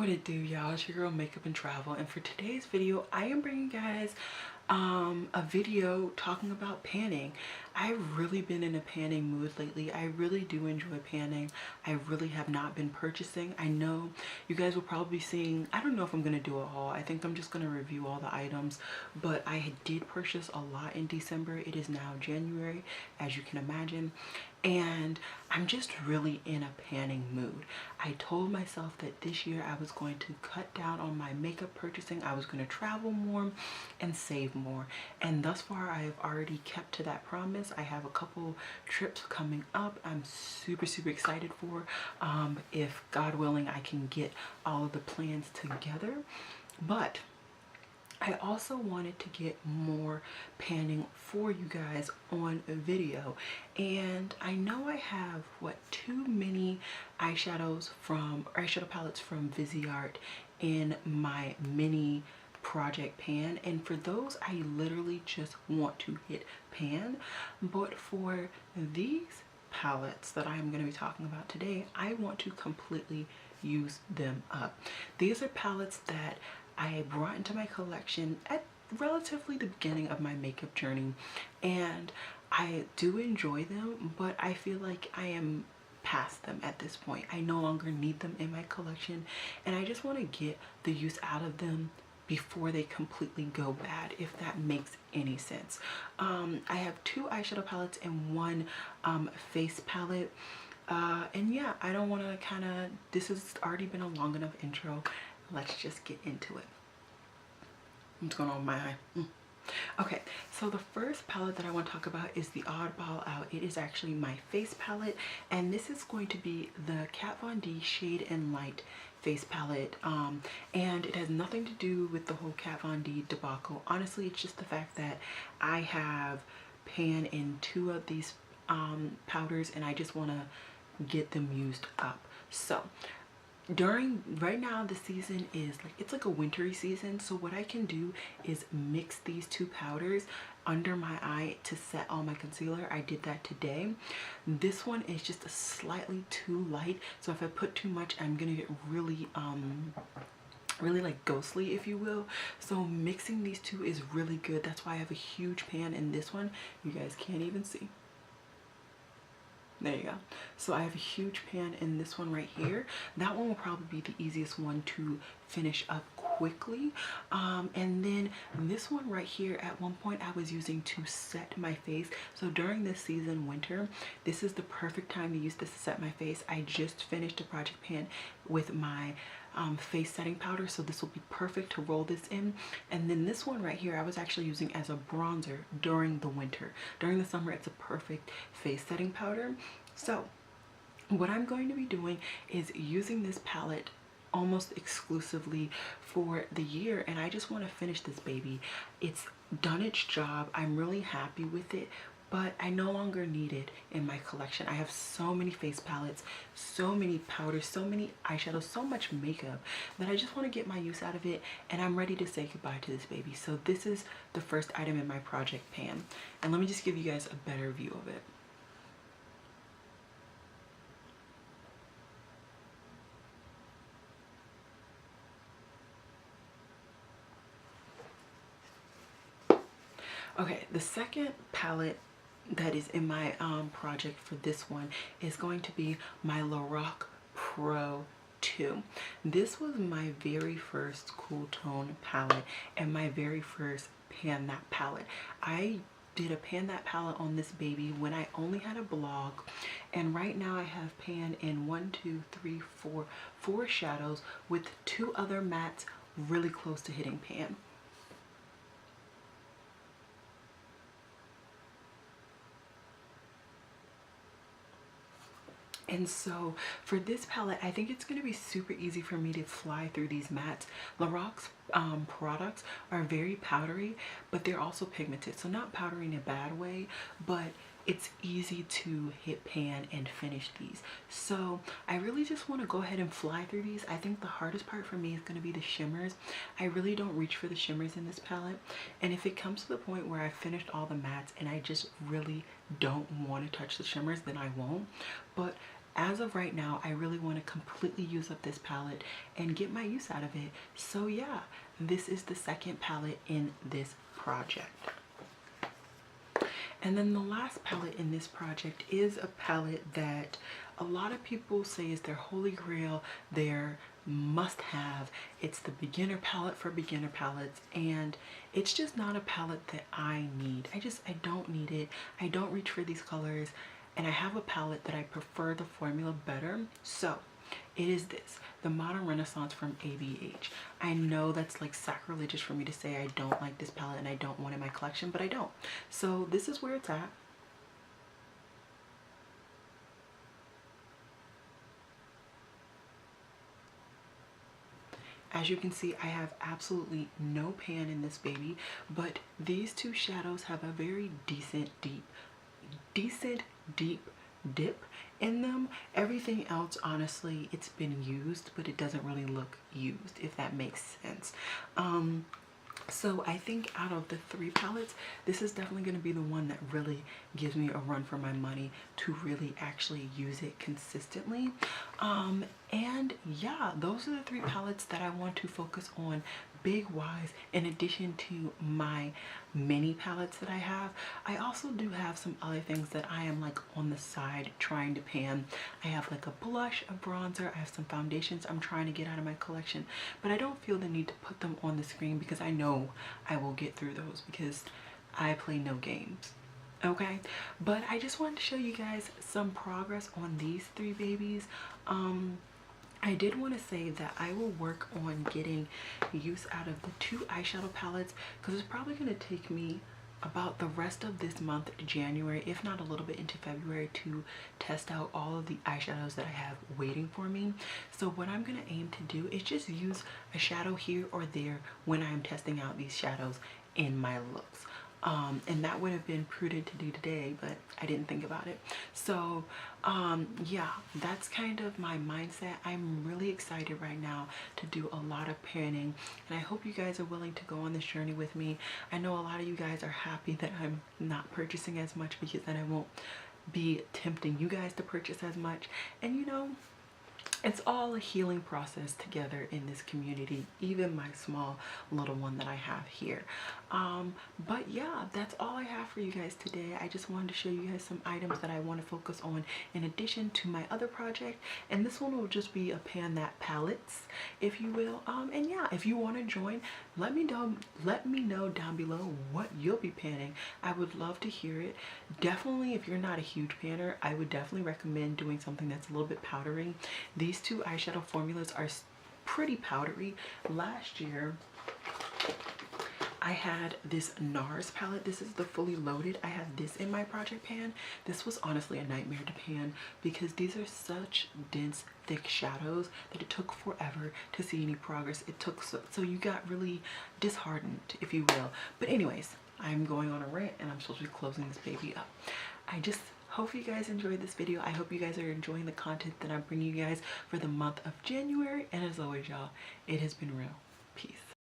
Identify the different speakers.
Speaker 1: What it do, y'all? It's your girl Makeup and Travel, and for today's video I am bringing you guys a video talking about panning. I've really been in a panning mood lately. I really do enjoy panning. I really have not been purchasing. I know you guys will probably be seeing, I don't know if I'm gonna do a haul. I think I'm just gonna review all the items, but I did purchase a lot in December. It is now January, as you can imagine, and I'm just really in a panning mood. I told myself that this year I was going to cut down on my makeup purchasing. I was going to travel more and save more, and thus far I have already kept to that promise. I have a couple trips coming up I'm super excited for. If God willing, I can get all of the plans together, but I also wanted to get more panning for you guys on a video, and I know I have two mini eyeshadow palettes from Viseart in my mini project pan, and for those I literally just want to hit pan. But for these palettes that I'm going to be talking about today, I want to completely use them up. These are palettes that I brought into my collection at relatively the beginning of my makeup journey, and I do enjoy them, but I feel like I am past them at this point. I no longer need them in my collection, and I just want to get the use out of them before they completely go bad, if that makes any sense. I have two eyeshadow palettes and one face palette. And yeah, I don't want to this has already been a long enough intro. Let's just get into it. What's going on with my eye? Okay, so the first palette that I want to talk about is the Oddball Out. It is actually my face palette, and this is going to be the Kat Von D Shade and Light face palette, and it has nothing to do with the whole Kat Von D debacle. Honestly, it's just the fact that I have pan in two of these powders, and I just want to get them used up. So right now the season is it's like a wintry season, so what I can do is mix these two powders under my eye to set all my concealer. I did that today. This one is just a slightly too light, so if I put too much I'm gonna get really like ghostly, if you will. So mixing these two is really good. That's why I have a huge pan in this one. You guys can't even see. There you go. So I have a huge pan in this one right here. That one will probably be the easiest one to finish up quickly. And then this one right here, at one point I was using to set my face. So during this season, winter, this is the perfect time to use this to set my face. I just finished a project pan with my face setting powder, so this will be perfect to roll this in. And then this one right here I was actually using as a bronzer during the winter. During the summer it's a perfect face setting powder. So what I'm going to be doing is using this palette almost exclusively for the year, and I just want to finish this baby. It's done its job. I'm really happy with it, but I no longer need it in my collection. I have so many face palettes, so many powders, so many eyeshadows, so much makeup that I just want to get my use out of it, and I'm ready to say goodbye to this baby. So this is the first item in my project pan, and let me just give you guys a better view of it. Okay, the second palette that is in my project for this one is going to be my Lorac Pro 2. This was my very first cool tone palette and my very first pan that palette. I did a pan that palette on this baby when I only had a blog, and right now I have pan in 4 shadows with 2 other mattes really close to hitting pan. And so for this palette, I think it's going to be super easy for me to fly through these mattes. Lorac's products are very powdery, but they're also pigmented. So not powdery in a bad way, but it's easy to hit pan and finish these. So I really just want to go ahead and fly through these. I think the hardest part for me is going to be the shimmers. I really don't reach for the shimmers in this palette, and if it comes to the point where I've finished all the mattes and I just really don't want to touch the shimmers, then I won't. But as of right now, I really want to completely use up this palette and get my use out of it. So yeah, this is the second palette in this project. And then the last palette in this project is a palette that a lot of people say is their holy grail, their must-have. It's the beginner palette for beginner palettes, and it's just not a palette that I need. I don't need it. I don't reach for these colors, and I have a palette that I prefer the formula better. So it is this, the Modern Renaissance from ABH. I know that's like sacrilegious for me to say I don't like this palette and I don't want it in my collection, but I don't. So this is where it's at. As you can see, I have absolutely no pan in this baby, but these two shadows have a very decent deep dip in them. Everything else, honestly, it's been used, but it doesn't really look used, if that makes sense. So I think out of the three palettes, this is definitely going to be the one that really gives me a run for my money to really actually use it consistently. And yeah, those are the three palettes that I want to focus on big wise, in addition to my mini palettes that I have. I also do have some other things that I am like on the side trying to pan. I have like a blush, a bronzer, I have some foundations I'm trying to get out of my collection, but I don't feel the need to put them on the screen because I know I will get through those because I play no games. Okay, but I just wanted to show you guys some progress on these three babies. I did want to say that I will work on getting use out of the two eyeshadow palettes because it's probably going to take me about the rest of this month, January, if not a little bit into February, to test out all of the eyeshadows that I have waiting for me. So what I'm going to aim to do is just use a shadow here or there when I'm testing out these shadows in my looks. And that would have been prudent to do today, but I didn't think about it. So yeah, that's kind of my mindset. I'm really excited right now to do a lot of panning, and I hope you guys are willing to go on this journey with me. I know a lot of you guys are happy that I'm not purchasing as much because then I won't be tempting you guys to purchase as much. And you know, it's all a healing process together in this community, even my small little one that I have here. But yeah, that's all I have for you guys today. I just wanted to show you guys some items that I want to focus on in addition to my other project, and this one will just be a pan that palettes, if you will. And yeah, if you want to join, let me know down below what you'll be panning. I would love to hear it. Definitely, if you're not a huge panner, I would definitely recommend doing something that's a little bit powdering. These two eyeshadow formulas are pretty powdery. Last year I had this NARS palette. This is the fully loaded. I had this in my project pan. This was honestly a nightmare to pan because these are such dense, thick shadows that it took forever to see any progress. It took so you got really disheartened, if you will. But anyways, I'm going on a rant and I'm supposed to be closing this baby up. I just hope you guys enjoyed this video. I hope you guys are enjoying the content that I'm bringing you guys for the month of January. And as always, y'all, it has been real. Peace.